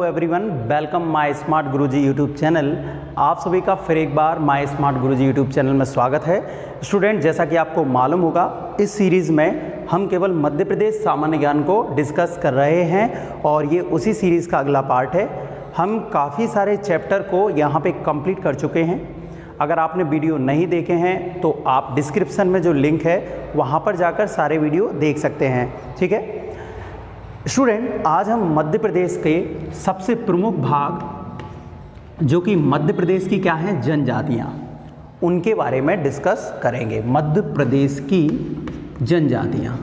Everyone, welcome my smart Guruji YouTube channel. आप सभी का फिर एक बार my smart Guruji YouTube channel में स्वागत है। स्टूडेंट, जैसा कि आपको मालूम होगा, इस सीरीज़ में हम केवल मध्य प्रदेश सामान्य ज्ञान को डिस्कस कर रहे हैं और ये उसी सीरीज़ का अगला पार्ट है। हम काफ़ी सारे चैप्टर को यहाँ पे कंप्लीट कर चुके हैं। अगर आपने वीडियो नहीं देखे हैं तो आप डिस्क्रिप्शन में जो लिंक है वहाँ पर जाकर सारे वीडियो देख सकते हैं। ठीक है स्टूडेंट, आज हम मध्य प्रदेश के सबसे प्रमुख भाग जो कि मध्य प्रदेश की क्या हैं, जनजातियाँ, उनके बारे में डिस्कस करेंगे। मध्य प्रदेश की जनजातियाँ।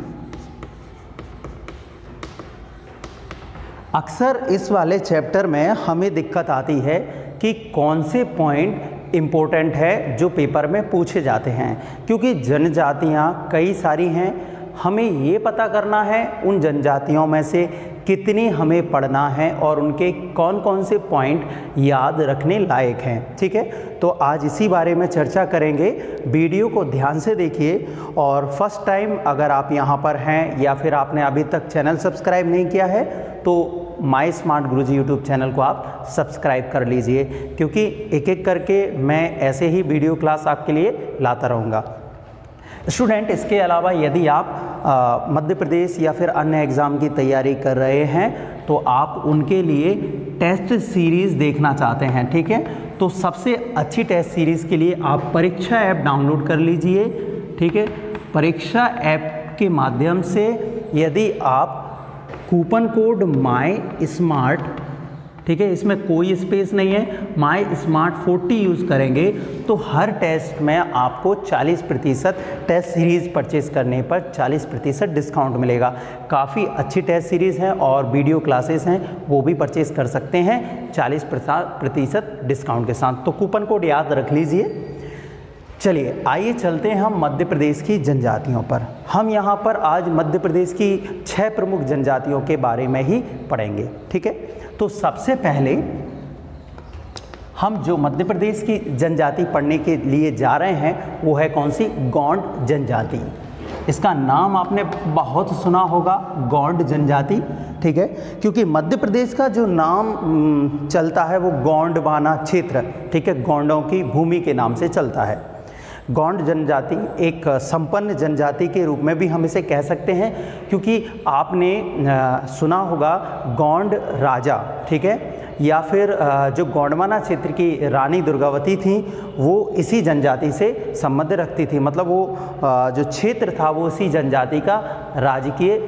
अक्सर इस वाले चैप्टर में हमें दिक्कत आती है कि कौन से पॉइंट इम्पोर्टेंट है जो पेपर में पूछे जाते हैं, क्योंकि जनजातियाँ कई सारी हैं। हमें ये पता करना है उन जनजातियों में से कितनी हमें पढ़ना है और उनके कौन कौन से पॉइंट याद रखने लायक हैं। ठीक है, तो आज इसी बारे में चर्चा करेंगे। वीडियो को ध्यान से देखिए और फर्स्ट टाइम अगर आप यहाँ पर हैं या फिर आपने अभी तक चैनल सब्सक्राइब नहीं किया है तो my smart Guruji YouTube channel को आप सब्सक्राइब कर लीजिए, क्योंकि एक एक करके मैं ऐसे ही वीडियो क्लास आपके लिए लाता रहूँगा। स्टूडेंट, इसके अलावा यदि आप मध्य प्रदेश या फिर अन्य एग्ज़ाम की तैयारी कर रहे हैं तो आप उनके लिए टेस्ट सीरीज़ देखना चाहते हैं, ठीक है, तो सबसे अच्छी टेस्ट सीरीज़ के लिए आप परीक्षा ऐप डाउनलोड कर लीजिए। ठीक है, परीक्षा ऐप के माध्यम से यदि आप कूपन कोड माय स्मार्ट, ठीक है, इसमें कोई स्पेस नहीं है, माय स्मार्ट 40 यूज़ करेंगे तो हर टेस्ट में आपको 40% टेस्ट सीरीज़ परचेज़ करने पर 40% डिस्काउंट मिलेगा। काफ़ी अच्छी टेस्ट सीरीज़ है और वीडियो क्लासेस हैं, वो भी परचेज़ कर सकते हैं 40% डिस्काउंट के साथ। तो कूपन कोड याद रख लीजिए। चलिए आइए चलते हैं हम मध्य प्रदेश की जनजातियों पर। हम यहाँ पर आज मध्य प्रदेश की 6 प्रमुख जनजातियों के बारे में ही पढ़ेंगे। ठीक है, तो सबसे पहले हम जो मध्य प्रदेश की जनजाति पढ़ने के लिए जा रहे हैं वो है कौन सी, गोंड जनजाति। इसका नाम आपने बहुत सुना होगा, गोंड जनजाति। ठीक है, क्योंकि मध्य प्रदेश का जो नाम चलता है वो गोंडवाना क्षेत्र, ठीक है, गोंडों की भूमि के नाम से चलता है। गोंड जनजाति एक संपन्न जनजाति के रूप में भी हम इसे कह सकते हैं, क्योंकि आपने सुना होगा गोंड राजा, ठीक है, या फिर जो गोंडवाना क्षेत्र की रानी दुर्गावती थी वो इसी जनजाति से संबंध रखती थी। मतलब वो जो क्षेत्र था वो इसी जनजाति का राजकीय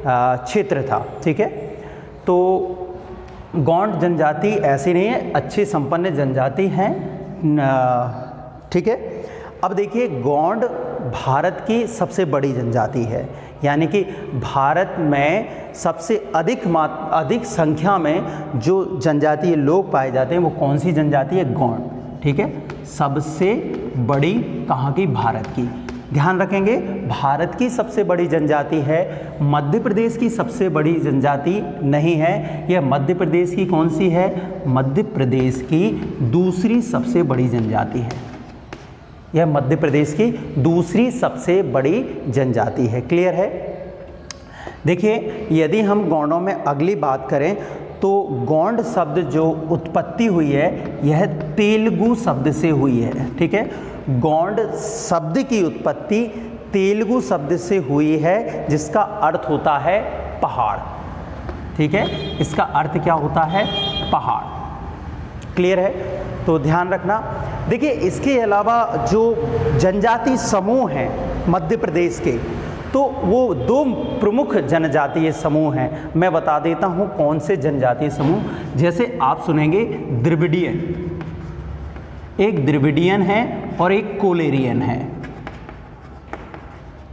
क्षेत्र था। ठीक है, तो गोंड जनजाति ऐसी नहीं है, अच्छी संपन्न जनजाति हैं। ठीक है, अब देखिए, गोंड भारत की सबसे बड़ी जनजाति है, यानी कि भारत में सबसे अधिक संख्या में जो जनजातीय लोग पाए जाते हैं वो कौन सी जनजाति है, गोंड। ठीक है, सबसे बड़ी कहाँ की, भारत की। ध्यान रखेंगे, भारत की सबसे बड़ी जनजाति है, मध्य प्रदेश की सबसे बड़ी जनजाति नहीं है। यह मध्य प्रदेश की कौन सी है, मध्य प्रदेश की दूसरी सबसे बड़ी जनजाति है। यह मध्य प्रदेश की दूसरी सबसे बड़ी जनजाति है। क्लियर है। देखिए, यदि हम गोंडों में अगली बात करें तो गोंड शब्द जो उत्पत्ति हुई है यह तेलुगु शब्द से हुई है। ठीक है, गोंड शब्द की उत्पत्ति तेलुगु शब्द से हुई है जिसका अर्थ होता है पहाड़। ठीक है, इसका अर्थ क्या होता है, पहाड़। क्लियर है, तो ध्यान रखना। देखिए, इसके अलावा जो जनजाति समूह हैं मध्य प्रदेश के, तो वो 2 प्रमुख जनजातीय समूह हैं। मैं बता देता हूँ कौन से जनजातीय समूह। जैसे आप सुनेंगे द्रविडियन, एक द्रविडियन है और एक कोलेरियन है।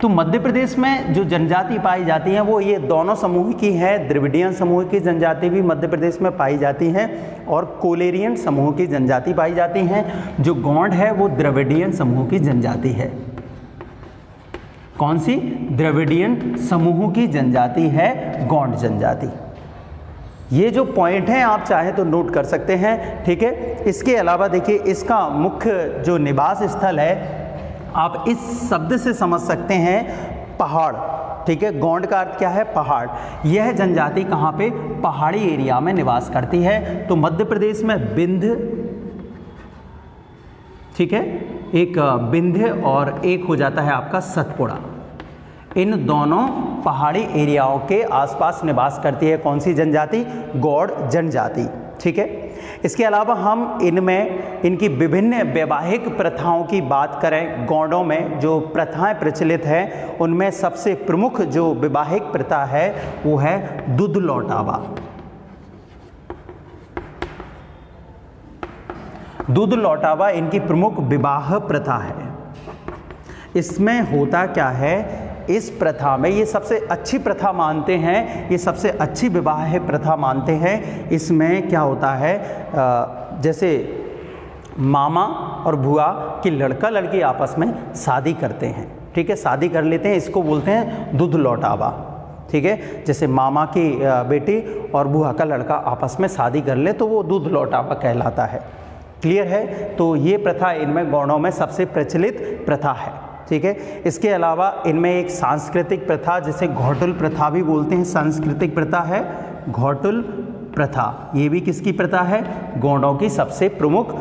तो मध्य प्रदेश में जो जनजाति पाई जाती हैं वो ये दोनों समूह की है। द्रविडियन समूह की जनजाति भी मध्य प्रदेश में पाई जाती हैं और कोलेरियन समूह की जनजाति पाई जाती हैं। जो गोंड है वो द्रविडियन समूह की जनजाति है। कौन सी, द्रविडियन समूह की जनजाति है गोंड जनजाति। ये जो पॉइंट हैं आप चाहें तो नोट कर सकते हैं। ठीक है, इसके अलावा देखिए, इसका मुख्य जो निवास स्थल है आप इस शब्द से समझ सकते हैं, पहाड़। ठीक है, गौंड का अर्थ क्या है, पहाड़। यह जनजाति कहाँ पे, पहाड़ी एरिया में निवास करती है। तो मध्य प्रदेश में विंध्य, ठीक है, एक विंध्य और एक हो जाता है आपका सतपुड़ा, इन दोनों पहाड़ी एरियाओं के आसपास निवास करती है कौन सी जनजाति, गौड़ जनजाति। ठीक है, इसके अलावा हम इनमें इनकी विभिन्न वैवाहिक प्रथाओं की बात करें, गौड़ों में जो प्रथाएं प्रचलित हैं उनमें सबसे प्रमुख जो वैवाहिक प्रथा है वो है दूध लौटावा। दूध लौटावा इनकी प्रमुख विवाह प्रथा है। इसमें होता क्या है, इस प्रथा में ये सबसे अच्छी प्रथा मानते हैं, ये सबसे अच्छी विवाह प्रथा मानते हैं। इसमें क्या होता है, जैसे मामा और बुआ की लड़का लड़की आपस में शादी करते हैं, ठीक है, शादी कर लेते हैं, इसको बोलते हैं दूध लौटावा। ठीक है, जैसे मामा की बेटी और बुआ का लड़का आपस में शादी कर ले तो वो दूध लौटावा कहलाता है। क्लियर है, तो ये प्रथा इनमें गौड़ों में सबसे प्रचलित प्रथा है। ठीक है, इसके अलावा इनमें एक सांस्कृतिक प्रथा जिसे घोटुल प्रथा भी बोलते हैं, सांस्कृतिक प्रथा है घोटुल प्रथा। ये भी किसकी प्रथा है, गौड़ों की सबसे प्रमुख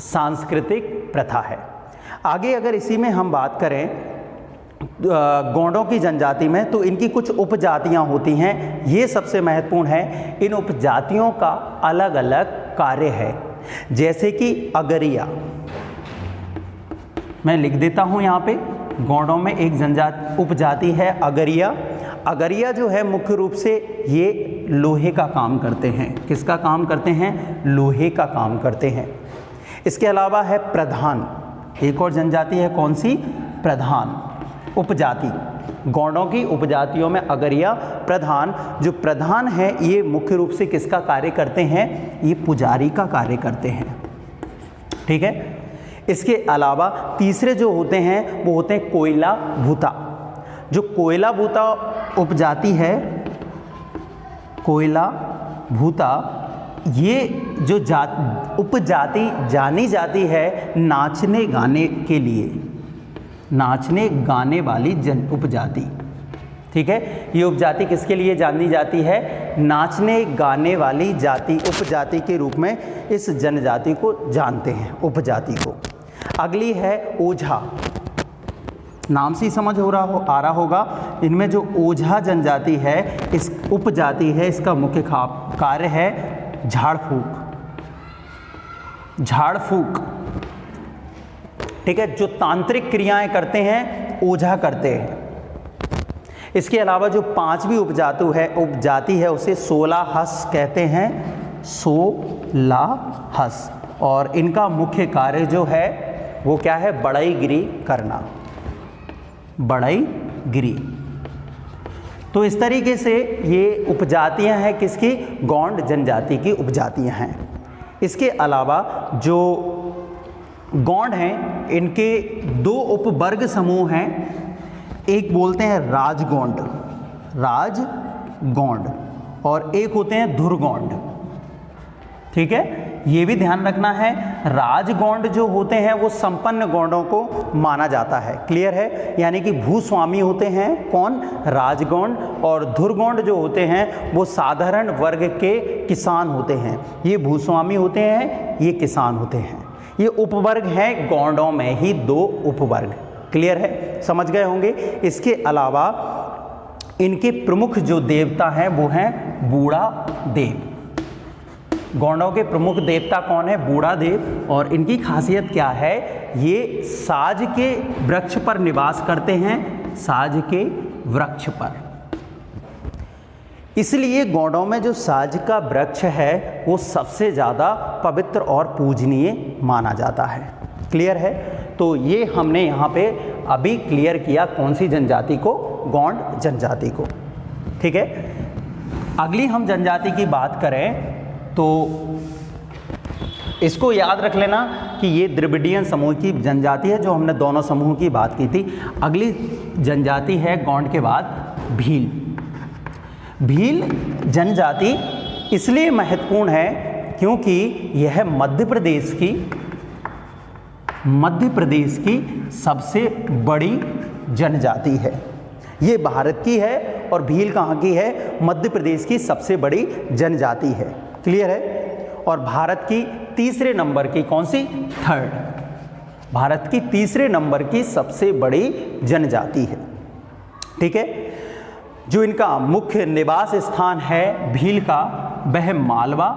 सांस्कृतिक प्रथा है। आगे अगर इसी में हम बात करें गौड़ों की जनजाति में, तो इनकी कुछ उपजातियां होती हैं, ये सबसे महत्वपूर्ण है। इन उपजातियों का अलग अलग कार्य है, जैसे कि अगरिया, मैं लिख देता हूं यहाँ पे, गौड़ों में एक जनजाति उपजाति है अगरिया। अगरिया जो है मुख्य रूप से ये लोहे का काम करते हैं। किसका काम करते हैं, लोहे का काम करते हैं। इसके अलावा है प्रधान, एक और जनजाति है कौन सी, प्रधान उपजाति। गौड़ों की उपजातियों में अगरिया, प्रधान, जो प्रधान है ये मुख्य रूप से किसका कार्य करते हैं, ये पुजारी का कार्य करते हैं। ठीक है, इसके अलावा तीसरे जो होते हैं वो होते हैं कोयला भूता। जो कोयला भूता उपजाति है, कोयला भूता, ये जो उपजाति जानी जाती है नाचने गाने के लिए, नाचने गाने वाली जन उपजाति। ठीक है, ये उपजाति किसके लिए जानी जाती है, नाचने गाने वाली जाति, उपजाति के रूप में इस जनजाति को जानते हैं, उपजाति को। अगली है ओझा, नाम से ही समझ आ रहा होगा, इनमें जो ओझा जनजाति है, इस उपजाति है, इसका मुख्य कार्य है झाड़ फूक, झाड़ फूक। ठीक है, जो तांत्रिक क्रियाएं करते हैं ओझा करते हैं। इसके अलावा जो पांचवी उपजाति है उसे सोलाहस कहते हैं, सोलाहस, और इनका मुख्य कार्य जो है वो क्या है, बढ़ईगिरी करना, बढ़ईगिरी। तो इस तरीके से ये उपजातियां हैं किसकी, गौंड जनजाति की उपजातियां हैं। इसके अलावा जो गौंड हैं इनके दो उपवर्ग समूह हैं, एक बोलते हैं राजगौंड, राजगौंड, और एक होते हैं धुरगौंड। ठीक है, ये भी ध्यान रखना है, राजगौंड जो होते हैं वो संपन्न गौंडों को माना जाता है। क्लियर है, यानी कि भूस्वामी होते हैं कौन, राजगौंड, और धुरगौंड जो होते हैं वो साधारण वर्ग के किसान होते हैं। ये भूस्वामी होते हैं, ये किसान होते हैं। ये उपवर्ग हैं, गौंडों में ही दो उपवर्ग। क्लियर है, समझ गए होंगे। इसके अलावा इनके प्रमुख जो देवता हैं वो हैं बूढ़ा देव। गौंडों के प्रमुख देवता कौन है, बूढ़ा देव, और इनकी खासियत क्या है, ये साज के वृक्ष पर निवास करते हैं, साज के वृक्ष पर। इसलिए गौंडों में जो साज का वृक्ष है वो सबसे ज़्यादा पवित्र और पूजनीय माना जाता है। क्लियर है, तो ये हमने यहाँ पे अभी क्लियर किया कौन सी जनजाति को, गौंड जनजाति को। ठीक है, अगली हम जनजाति की बात करें तो इसको याद रख लेना कि ये द्रविडियन समूह की जनजाति है, जो हमने दोनों समूह की बात की थी। अगली जनजाति है गौंड के बाद भील। भील जनजाति इसलिए महत्वपूर्ण है क्योंकि यह मध्य प्रदेश की सबसे बड़ी जनजाति है। ये भारत की है और भील कहाँ की है? मध्य प्रदेश की सबसे बड़ी जनजाति है। क्लियर है? और भारत की तीसरे नंबर की कौन सी? थर्ड। भारत की तीसरे नंबर की सबसे बड़ी जनजाति है। ठीक है। जो इनका मुख्य निवास स्थान है भील का, वह मालवा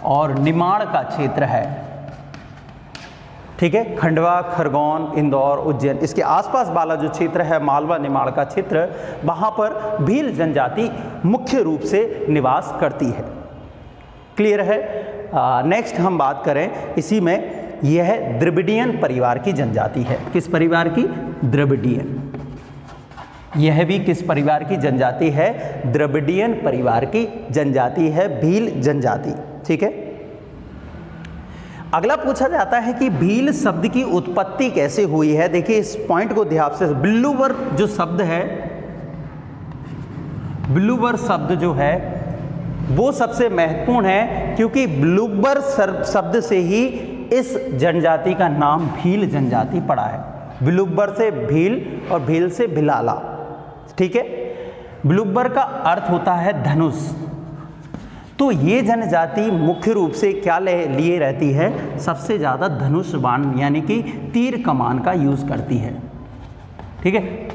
और निमाड़ का क्षेत्र है। ठीक है। खंडवा, खरगोन, इंदौर, उज्जैन, इसके आसपास वाला जो क्षेत्र है मालवा निमाड़ का क्षेत्र, वहाँ पर भील जनजाति मुख्य रूप से निवास करती है। क्लियर है? नेक्स्ट हम बात करें इसी में, यह द्रविडियन परिवार की जनजाति है। किस परिवार की? द्रविडियन। यह भी किस परिवार की जनजाति है? द्रविडियन परिवार की जनजाति है भील जनजाति। ठीक है। अगला पूछा जाता है कि भील शब्द की उत्पत्ति कैसे हुई है। देखिए इस पॉइंट को ध्यान से, बिल्लूवर जो शब्द है, बिल्लूवर शब्द जो है वो सबसे महत्वपूर्ण है, क्योंकि बिल्लूवर शब्द से ही इस जनजाति का नाम भील जनजाति पड़ा है। बिल्लूवर से भील और भील से भिलाला। ठीक है। बिल्लूवर का अर्थ होता है धनुष। तो ये जनजाति मुख्य रूप से क्या लिए रहती है? सबसे ज़्यादा धनुष बाण यानी कि तीर कमान का यूज़ करती है। ठीक है।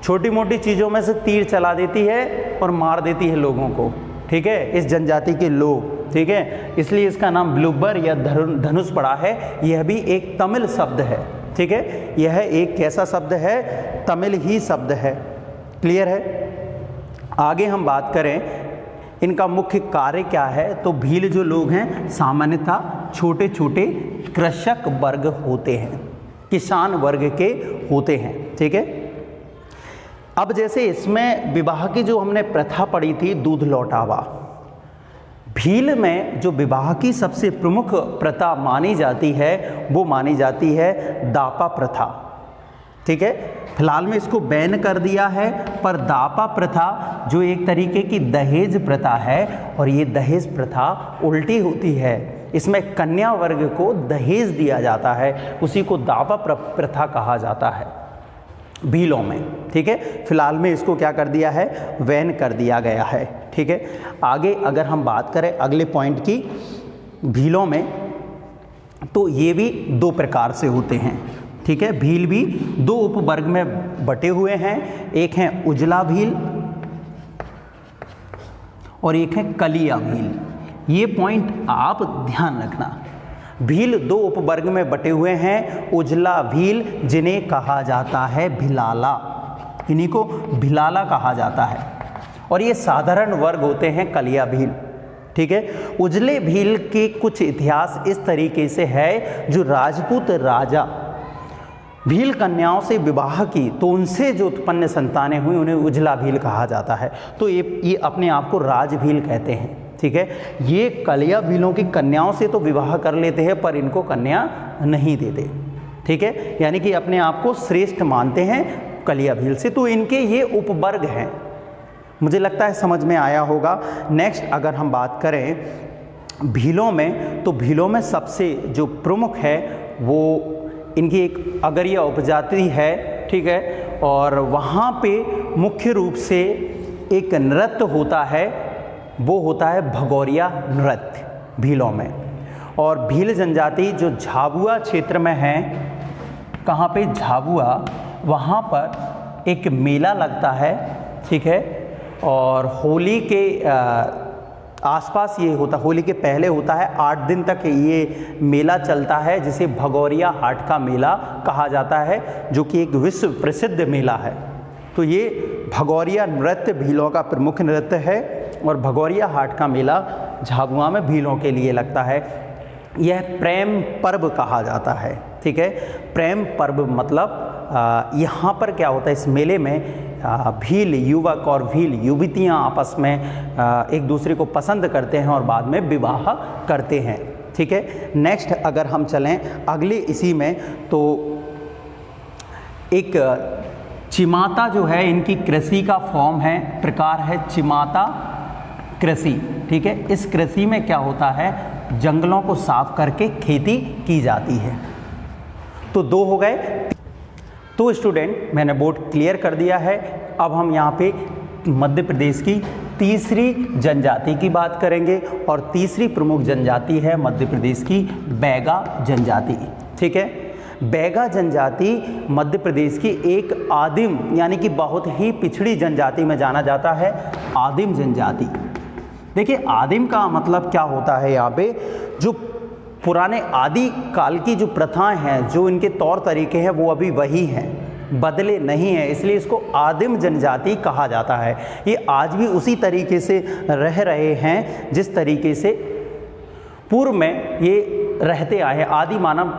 छोटी मोटी चीज़ों में से तीर चला देती है और मार देती है लोगों को। ठीक है, इस जनजाति के लोग। ठीक है, इसलिए इसका नाम बिल्लूवर या धनुष पड़ा है। यह भी एक तमिल शब्द है। ठीक है, यह एक कैसा शब्द है? तमिल ही शब्द है। क्लियर है? आगे हम बात करें इनका मुख्य कार्य क्या है, तो भील जो लोग हैं सामान्यतः छोटे छोटे कृषक वर्ग होते हैं, किसान वर्ग के होते हैं। ठीक है। अब जैसे इसमें विवाह की जो हमने प्रथा पढ़ी थी, दूध लौटावा, भील में जो विवाह की सबसे प्रमुख प्रथा मानी जाती है वो मानी जाती है दापा प्रथा। ठीक है, फिलहाल में इसको बैन कर दिया है, पर दापा प्रथा जो एक तरीके की दहेज प्रथा है, और ये दहेज प्रथा उल्टी होती है। इसमें कन्या वर्ग को दहेज दिया जाता है, उसी को दापा प्रथा कहा जाता है भीलों में। ठीक है, फिलहाल में इसको क्या कर दिया है? बैन कर दिया गया है। ठीक है, आगे अगर हम बात करें अगले पॉइंट की भीलों में, तो ये भी दो प्रकार से होते हैं। ठीक है, भील भी दो उपवर्ग में बटे हुए हैं, एक है उजला भील और एक है कलिया भील। ये पॉइंट आप ध्यान रखना। भील दो उपवर्ग में बटे हुए हैं, उजला भील जिन्हें कहा जाता है भिलाला, इन्हीं को भिलाला कहा जाता है, और ये साधारण वर्ग होते हैं कलिया भील। ठीक है, उजले भील के कुछ इतिहास इस तरीके से है, जो राजपूत राजा भील कन्याओं से विवाह की तो उनसे जो उत्पन्न संतानें हुई उन्हें उजला भील कहा जाता है। तो ये अपने आप को राज भील कहते हैं। ठीक है, ये कलिया भीलों की कन्याओं से तो विवाह कर लेते हैं पर इनको कन्या नहीं देते। ठीक है, यानी कि अपने आप को श्रेष्ठ मानते हैं कलिया भील से, तो इनके ये उपवर्ग हैं। मुझे लगता है समझ में आया होगा। नेक्स्ट अगर हम बात करें भीलों में, तो भीलों में सबसे जो प्रमुख है वो इनकी एक अगरिया उपजाति है। ठीक है, और वहाँ पे मुख्य रूप से एक नृत्य होता है, वो होता है भगोरिया नृत्य भीलों में। और भील जनजाति जो झाबुआ क्षेत्र में है, कहाँ पे? झाबुआ, वहाँ पर एक मेला लगता है। ठीक है, और होली के आसपास ये होता, होली के पहले होता है, 8 दिन तक ये मेला चलता है, जिसे भगोरिया हाट का मेला कहा जाता है, जो कि एक विश्व प्रसिद्ध मेला है। तो ये भगोरिया नृत्य भीलों का प्रमुख नृत्य है, और भगोरिया हाट का मेला झाबुआ में भीलों के लिए लगता है। यह प्रेम पर्व कहा जाता है। ठीक है, प्रेम पर्व मतलब यहाँ पर क्या होता है, इस मेले में भील युवक और भील युवतियाँ आपस में एक दूसरे को पसंद करते हैं और बाद में विवाह करते हैं। ठीक है, नेक्स्ट अगर हम चलें अगले इसी में, तो एक चिमाता जो है, इनकी कृषि का फॉर्म है, प्रकार है चिमाता कृषि। ठीक है, इस कृषि में क्या होता है, जंगलों को साफ करके खेती की जाती है। तो दो हो गए। तो स्टूडेंट मैंने बोर्ड क्लियर कर दिया है। अब हम यहाँ पे मध्य प्रदेश की तीसरी जनजाति की बात करेंगे और तीसरी प्रमुख जनजाति है मध्य प्रदेश की बैगा जनजाति। ठीक है, बैगा जनजाति मध्य प्रदेश की एक आदिम यानी कि बहुत ही पिछड़ी जनजाति में जाना जाता है, आदिम जनजाति। देखिए आदिम का मतलब क्या होता है, यहाँ पे जो पुराने आदि काल की जो प्रथाएं हैं, जो इनके तौर तरीके हैं वो अभी वही हैं, बदले नहीं हैं, इसलिए इसको आदिम जनजाति कहा जाता है। ये आज भी उसी तरीके से रह रहे हैं जिस तरीके से पूर्व में ये रहते आए हैं, आदि मानव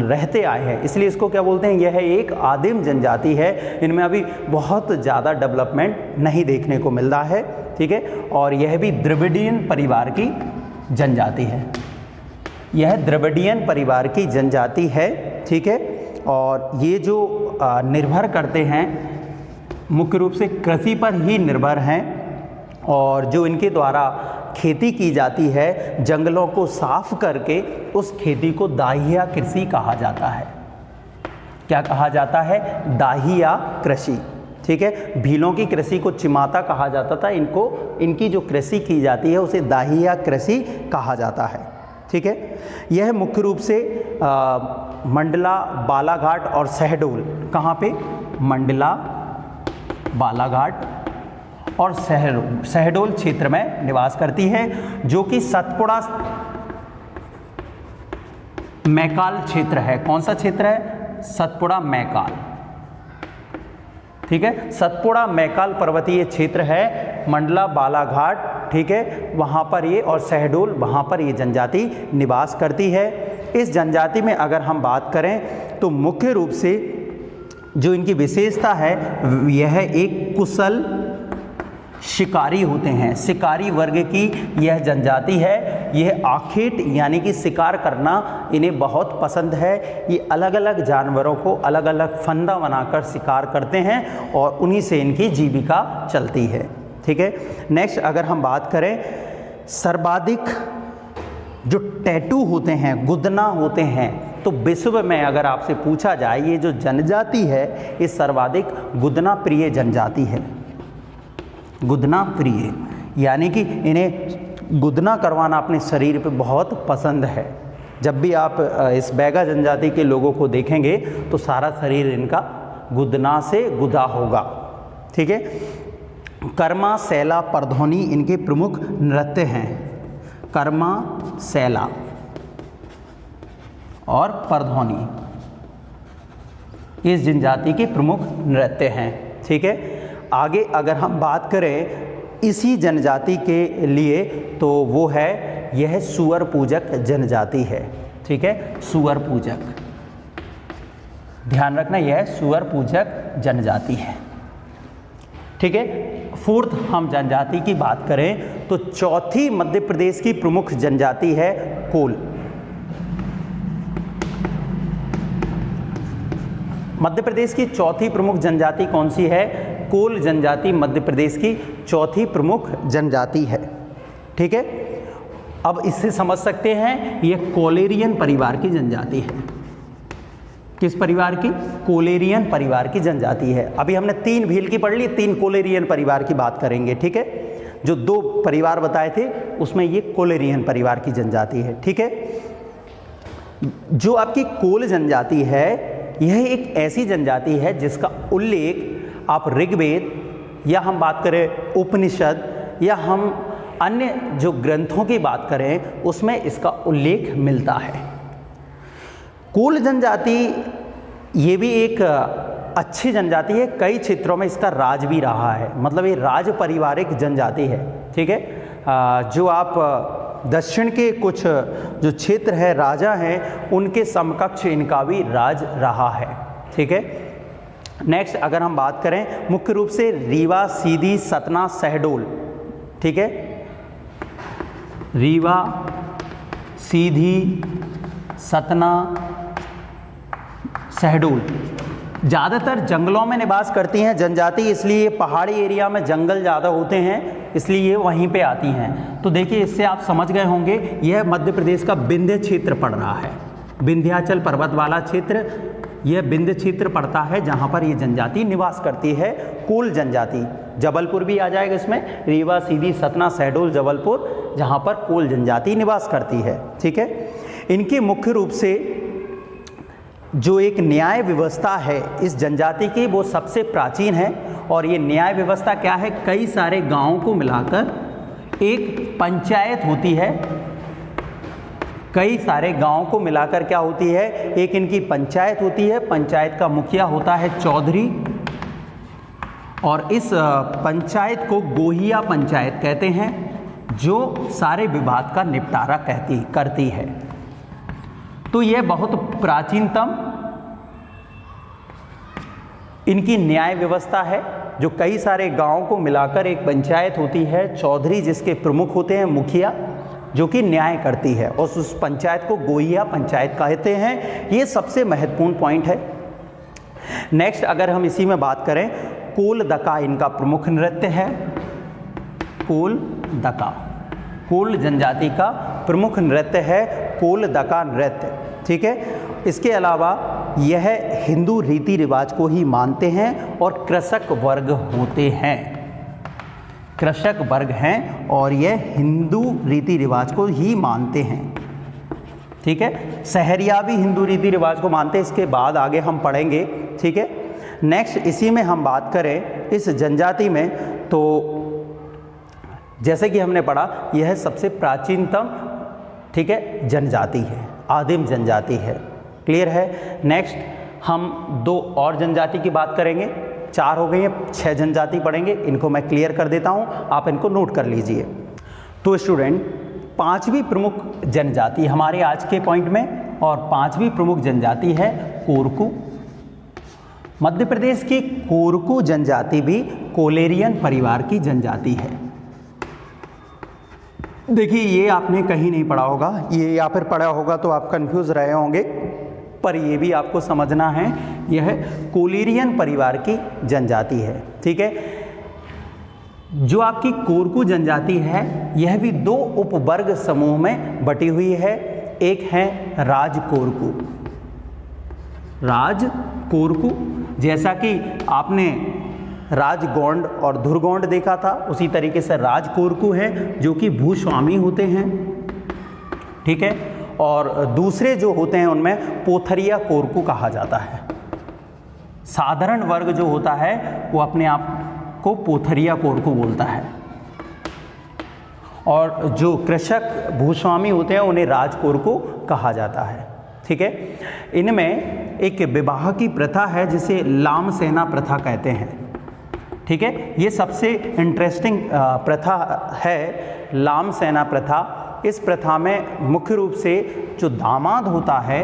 रहते आए हैं, इसलिए इसको क्या बोलते हैं, यह एक आदिम जनजाति है। इनमें अभी बहुत ज़्यादा डेवलपमेंट नहीं देखने को मिल रहा है। ठीक है, और यह भी द्रविडियन परिवार की जनजाति है, यह द्रविडियन परिवार की जनजाति है। ठीक है, और ये जो निर्भर करते हैं मुख्य रूप से कृषि पर ही निर्भर हैं, और जो इनके द्वारा खेती की जाती है जंगलों को साफ करके उस खेती को दाहिया कृषि कहा जाता है। क्या कहा जाता है, दाहिया कृषि। ठीक है, भीलों की कृषि को चिमाता कहा जाता था, इनकी जो कृषि की जाती है उसे दाहिया कृषि कहा जाता है। ठीक है, यह मुख्य रूप से मंडला, बालाघाट और शहडोल, कहाँ पे, मंडला, बालाघाट और शहडोल क्षेत्र में निवास करती है, जो कि सतपुड़ा मैकाल क्षेत्र है। कौन सा क्षेत्र है, सतपुड़ा मैकाल। ठीक है, सतपुड़ा मैकाल पर्वतीय क्षेत्र है, मंडला, बालाघाट, ठीक है, वहाँ पर ये, और शहडोल, वहाँ पर ये जनजाति निवास करती है। इस जनजाति में अगर हम बात करें तो मुख्य रूप से जो इनकी विशेषता है यह एक कुशल शिकारी होते हैं, शिकारी वर्ग की यह जनजाति है। यह आखेट यानी कि शिकार करना इन्हें बहुत पसंद है। ये अलग अलग जानवरों को अलग अलग फंदा बनाकर शिकार करते हैं और उन्हीं से इनकी जीविका चलती है। ठीक है, नेक्स्ट अगर हम बात करें, सर्वाधिक जो टैटू होते हैं, गुदना होते हैं, तो विश्व में अगर आपसे पूछा जाए ये जो जनजाति है ये सर्वाधिक गुदना प्रिय जनजाति है। गुदना प्रिय यानी कि इन्हें गुदना करवाना अपने शरीर पे बहुत पसंद है। जब भी आप इस बैगा जनजाति के लोगों को देखेंगे तो सारा शरीर इनका गुदना से गुदा होगा। ठीक है, कर्मा, सैला, परधौनी इनके प्रमुख नृत्य हैं। कर्मा, सैला और परधौनी इस जनजाति के प्रमुख नृत्य हैं। ठीक है, आगे अगर हम बात करें इसी जनजाति के लिए तो वो है, यह सुअर पूजक जनजाति है। ठीक है, सुअर पूजक, ध्यान रखना यह सुअर पूजक जनजाति है। ठीक है, फोर्थ हम जनजाति की बात करें तो चौथी मध्य प्रदेश की प्रमुख जनजाति है कोल। मध्य प्रदेश की चौथी प्रमुख जनजाति कौन सी है, कोल जनजाति मध्य प्रदेश की चौथी प्रमुख जनजाति है। ठीक है, अब इससे समझ सकते हैं यह कोलेरियन परिवार की जनजाति है। किस परिवार की, कोलेरियन परिवार की जनजाति है। अभी हमने 3 भील की पढ़ ली, 3 कोलेरियन परिवार की बात करेंगे। ठीक है, जो 2 परिवार बताए थे उसमें ये कोलेरियन परिवार की जनजाति है। ठीक है, जो आपकी कोल जनजाति है यह एक ऐसी जनजाति है जिसका उल्लेख आप ऋग्वेद या हम बात करें उपनिषद या हम अन्य जो ग्रंथों की बात करें उसमें इसका उल्लेख मिलता है। कोल जनजाति ये भी एक अच्छी जनजाति है, कई क्षेत्रों में इसका राज भी रहा है, मतलब ये राज पारिवारिक जनजाति है। ठीक है, जो आप दक्षिण के कुछ जो क्षेत्र है राजा हैं उनके समकक्ष इनका भी राज रहा है। ठीक है, नेक्स्ट अगर हम बात करें मुख्य रूप से रीवा, सीधी, सतना, शहडोल। ठीक है, रीवा, सीधी, सतना, शहडोल ज़्यादातर जंगलों में निवास करती हैं जनजाति, इसलिए पहाड़ी एरिया में जंगल ज़्यादा होते हैं इसलिए ये वहीं पे आती हैं। तो देखिए इससे आप समझ गए होंगे यह मध्य प्रदेश का विंध्य क्षेत्र पड़ रहा है, विंध्याचल पर्वत वाला क्षेत्र यह विंध्य क्षेत्र पड़ता है जहाँ पर ये जनजाति निवास करती है, कोल जनजाति। जबलपुर भी आ जाएगा इसमें, रीवा, सीधी, सतना, शहडोल, जबलपुर, जहाँ पर कोल जनजाति निवास करती है। ठीक है, इनके मुख्य रूप से जो एक न्याय व्यवस्था है इस जनजाति की वो सबसे प्राचीन है। और ये न्याय व्यवस्था क्या है, कई सारे गांवों को मिलाकर एक पंचायत होती है। कई सारे गांवों को मिलाकर क्या होती है, एक इनकी पंचायत होती है। पंचायत का मुखिया होता है चौधरी, और इस पंचायत को गोहिया पंचायत कहते हैं, जो सारे विवाद का निपटारा करती है। तो यह बहुत प्राचीनतम इनकी न्याय व्यवस्था है, जो कई सारे गांवों को मिलाकर एक पंचायत होती है। चौधरी जिसके प्रमुख होते हैं, मुखिया जो कि न्याय करती है, और उस पंचायत को गोहिया पंचायत कहते हैं। ये सबसे महत्वपूर्ण पॉइंट है। नेक्स्ट अगर हम इसी में बात करें, कोल दका इनका प्रमुख नृत्य है। कोल दका कोल जनजाति का प्रमुख नृत्य है, कोल दका नृत्य। ठीक है, इसके अलावा यह हिंदू रीति रिवाज को ही मानते हैं और कृषक वर्ग होते हैं। कृषक वर्ग हैं और यह हिंदू रीति रिवाज को ही मानते हैं। ठीक है, सहरिया भी हिंदू रीति रिवाज को मानते हैं, इसके बाद आगे हम पढ़ेंगे। ठीक है, नेक्स्ट इसी में हम बात करें इस जनजाति में, तो जैसे कि हमने पढ़ा यह सबसे प्राचीनतम, ठीक है, जनजाति है, आदिम जनजाति है। क्लियर है। नेक्स्ट हम 2 और जनजाति की बात करेंगे। 4 हो गई हैं, 6 जनजाति पढ़ेंगे। इनको मैं क्लियर कर देता हूं, आप इनको नोट कर लीजिए। तो स्टूडेंट, 5वीं प्रमुख जनजाति हमारे आज के पॉइंट में, और 5वीं प्रमुख जनजाति है कोरकू। मध्य प्रदेश की कोरकू जनजाति भी कोलेरियन परिवार की जनजाति है। देखिए, ये आपने कहीं नहीं पढ़ा होगा, ये या फिर पढ़ा होगा तो आप कंफ्यूज रहे होंगे, पर ये भी आपको समझना है, यह कोलेरियन परिवार की जनजाति है। ठीक है, जो आपकी कोरकू जनजाति है यह भी 2 उपवर्ग समूह में बटी हुई है। एक है राज कोरकू। राज कोरकू, जैसा कि आपने राजगोंड और धुरगोंड देखा था, उसी तरीके से राज कोरकू हैं जो कि भूस्वामी होते हैं। ठीक है, और दूसरे जो होते हैं उनमें पोथरिया कोरकू कहा जाता है। साधारण वर्ग जो होता है वो अपने आप को पोथरिया कोरकू बोलता है, और जो कृषक भूस्वामी होते हैं उन्हें राज कोरकू कहा जाता है। ठीक है, इनमें एक विवाह की प्रथा है जिसे लाम सेना प्रथा कहते हैं। ठीक है, ये सबसे इंटरेस्टिंग प्रथा है, लाम सेना प्रथा। इस प्रथा में मुख्य रूप से जो दामाद होता है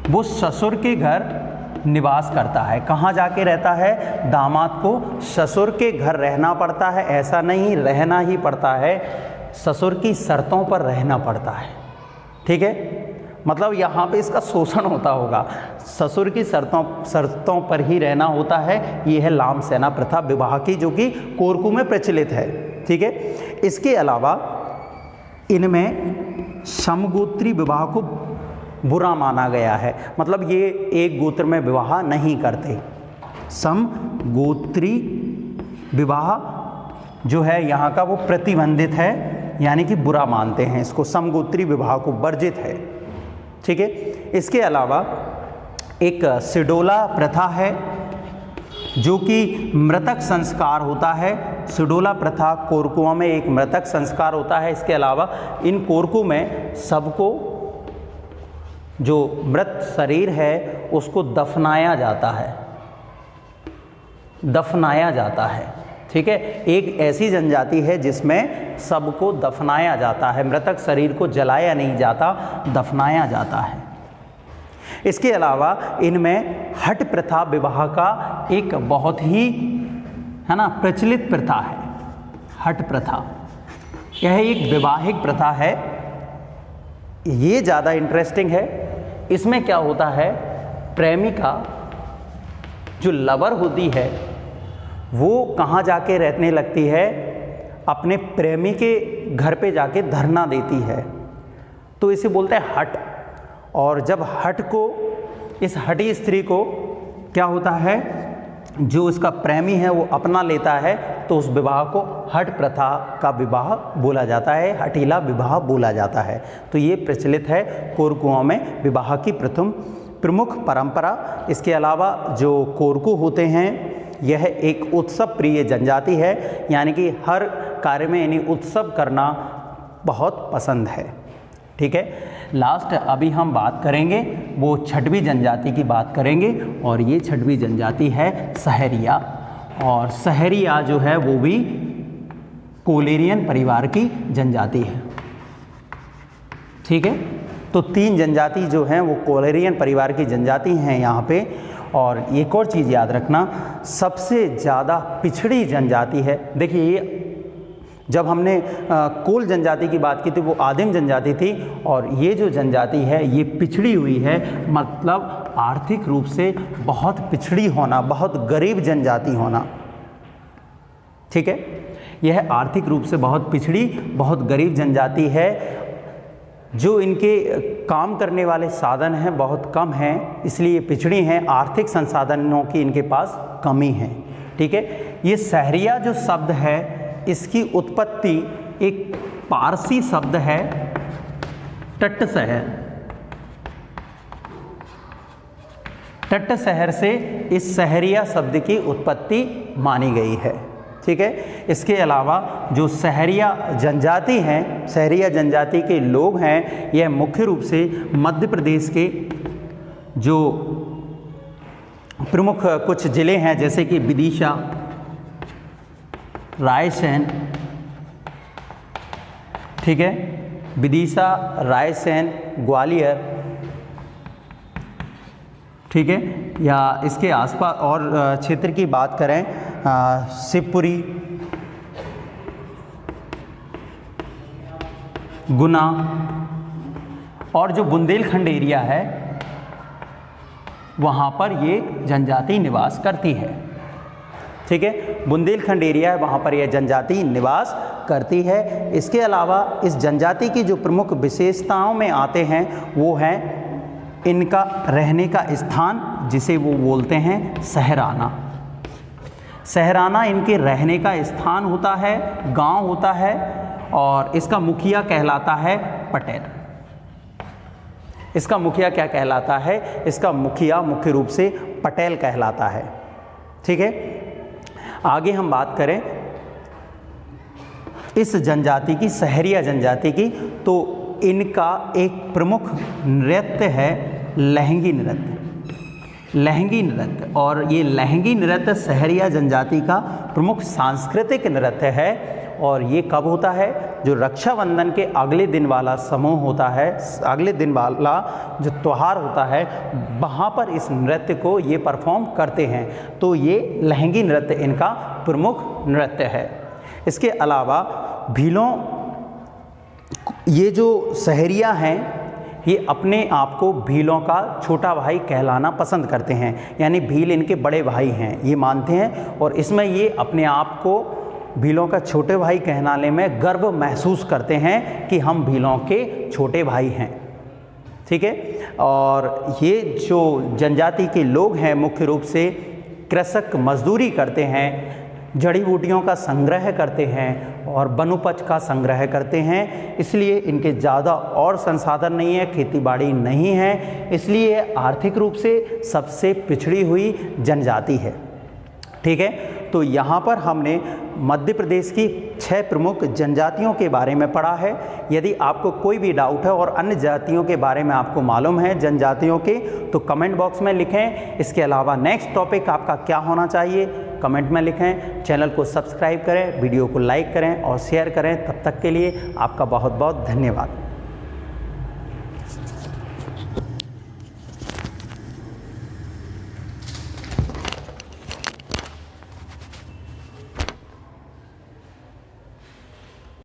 वो ससुर के घर निवास करता है। कहाँ जाके रहता है? दामाद को ससुर के घर रहना पड़ता है। ऐसा नहीं रहना ही पड़ता है, ससुर की शर्तों पर रहना पड़ता है। ठीक है, मतलब यहाँ पे इसका शोषण होता होगा, ससुर की शर्तों पर ही रहना होता है। ये है लाम सेना प्रथा विवाह की, जो कि कोरकू में प्रचलित है। ठीक है, इसके अलावा इनमें समगोत्री विवाह को बुरा माना गया है, मतलब ये एक गोत्र में विवाह नहीं करते। समगोत्री विवाह जो है यहाँ का वो प्रतिबंधित है, यानी कि बुरा मानते हैं इसको, समगोत्री विवाह को वर्जित है। ठीक है, इसके अलावा एक सिडोला प्रथा है जो कि मृतक संस्कार होता है। सिडोला प्रथा कोरकुओं में एक मृतक संस्कार होता है। इसके अलावा इन कोरकू में सबको जो मृत शरीर है उसको दफनाया जाता है, दफनाया जाता है। ठीक है, एक ऐसी जनजाति है जिसमें सबको दफनाया जाता है, मृतक शरीर को जलाया नहीं जाता, दफनाया जाता है। इसके अलावा इनमें हट प्रथा विवाह का एक बहुत ही है ना प्रचलित प्रथा है। हट प्रथा यह एक वैवाहिक प्रथा है, ये ज़्यादा इंटरेस्टिंग है। इसमें क्या होता है, प्रेमिका जो लवर होती है वो कहाँ जाके रहने लगती है, अपने प्रेमी के घर पे जाके धरना देती है, तो इसे बोलते हैं हट। और जब हट को इस हठी स्त्री को क्या होता है, जो इसका प्रेमी है वो अपना लेता है तो उस विवाह को हठ प्रथा का विवाह बोला जाता है, हठीला विवाह बोला जाता है। तो ये प्रचलित है कोरकुओं में विवाह की प्रमुख परंपरा। इसके अलावा जो कोरकू होते हैं यह एक उत्सव प्रिय जनजाति है, यानी कि हर कार्य में इन्हें उत्सव करना बहुत पसंद है। ठीक है, लास्ट अभी हम बात करेंगे वो छठवीं जनजाति की बात करेंगे, और ये छठवीं जनजाति है सहरिया। और सहरिया जो है वो भी कोलेरियन परिवार की जनजाति है। ठीक है, तो 3 जनजाति जो हैं वो कोलेरियन परिवार की जनजाति हैं यहाँ पे। और एक और चीज़ याद रखना, सबसे ज़्यादा पिछड़ी जनजाति है। देखिए, ये जब हमने कोल जनजाति की बात की थी वो आदिम जनजाति थी, और ये जो जनजाति है ये पिछड़ी हुई है, मतलब आर्थिक रूप से बहुत पिछड़ी होना, बहुत गरीब जनजाति होना। ठीक है, यह आर्थिक रूप से बहुत पिछड़ी, बहुत गरीब जनजाति है। जो इनके काम करने वाले साधन हैं बहुत कम हैं, इसलिए पिछड़ी हैं, आर्थिक संसाधनों की इनके पास कमी है। ठीक है, ये सहरिया जो शब्द है इसकी उत्पत्ति एक पारसी शब्द है टट्ट शहर। टट्ट शहर से इस सहरिया शब्द की उत्पत्ति मानी गई है। ठीक है, इसके अलावा जो सहरिया जनजाति हैं, सहरिया जनजाति के लोग हैं, यह मुख्य रूप से मध्य प्रदेश के जो प्रमुख कुछ ज़िले हैं जैसे कि विदिशा, रायसेन, ठीक है, विदिशा, रायसेन, ग्वालियर, ठीक है, या इसके आसपास और क्षेत्र की बात करें शिवपुरी, गुना, और जो बुंदेलखंड एरिया है वहाँ पर ये जनजाति निवास करती है। ठीक है, बुंदेलखंड एरिया है वहाँ पर यह जनजाति निवास करती है। इसके अलावा इस जनजाति की जो प्रमुख विशेषताओं में आते हैं वो हैं इनका रहने का स्थान, जिसे वो बोलते हैं सहराना। सहराना इनके रहने का स्थान होता है, गांव होता है, और इसका मुखिया कहलाता है पटेल। इसका मुखिया क्या कहलाता है? इसका मुखिया मुख्य रूप से पटेल कहलाता है। ठीक है, आगे हम बात करें इस जनजाति की, सहरिया जनजाति की, तो इनका एक प्रमुख नृत्य है लहंगी नृत्य। लहंगी नृत्य, और ये लहंगी नृत्य सहरिया जनजाति का प्रमुख सांस्कृतिक नृत्य है। और ये कब होता है? जो रक्षाबंधन के अगले दिन वाला समूह होता है, अगले दिन वाला जो त्यौहार होता है, वहाँ पर इस नृत्य को ये परफॉर्म करते हैं। तो ये लहंगी नृत्य इनका प्रमुख नृत्य है। इसके अलावा भीलों, ये जो सहरिया हैं ये अपने आप को भीलों का छोटा भाई कहलाना पसंद करते हैं, यानी भील इनके बड़े भाई हैं ये मानते हैं, और इसमें ये अपने आप को भीलों का छोटे भाई कहलाने में गर्व महसूस करते हैं कि हम भीलों के छोटे भाई हैं। ठीक है, और ये जो जनजाति के लोग हैं मुख्य रूप से कृषक मजदूरी करते हैं, जड़ी बूटियों का संग्रह करते हैं और वनोपज का संग्रह करते हैं। इसलिए इनके ज़्यादा और संसाधन नहीं है, खेतीबाड़ी नहीं है, इसलिए आर्थिक रूप से सबसे पिछड़ी हुई जनजाति है। ठीक है, तो यहाँ पर हमने मध्य प्रदेश की 6 प्रमुख जनजातियों के बारे में पढ़ा है। यदि आपको कोई भी डाउट है और अन्य जातियों के बारे में आपको मालूम है जनजातियों के, तो कमेंट बॉक्स में लिखें। इसके अलावा नेक्स्ट टॉपिक आपका क्या होना चाहिए कमेंट में लिखें। चैनल को सब्सक्राइब करें, वीडियो को लाइक करें और शेयर करें। तब तक के लिए आपका बहुत बहुत धन्यवाद।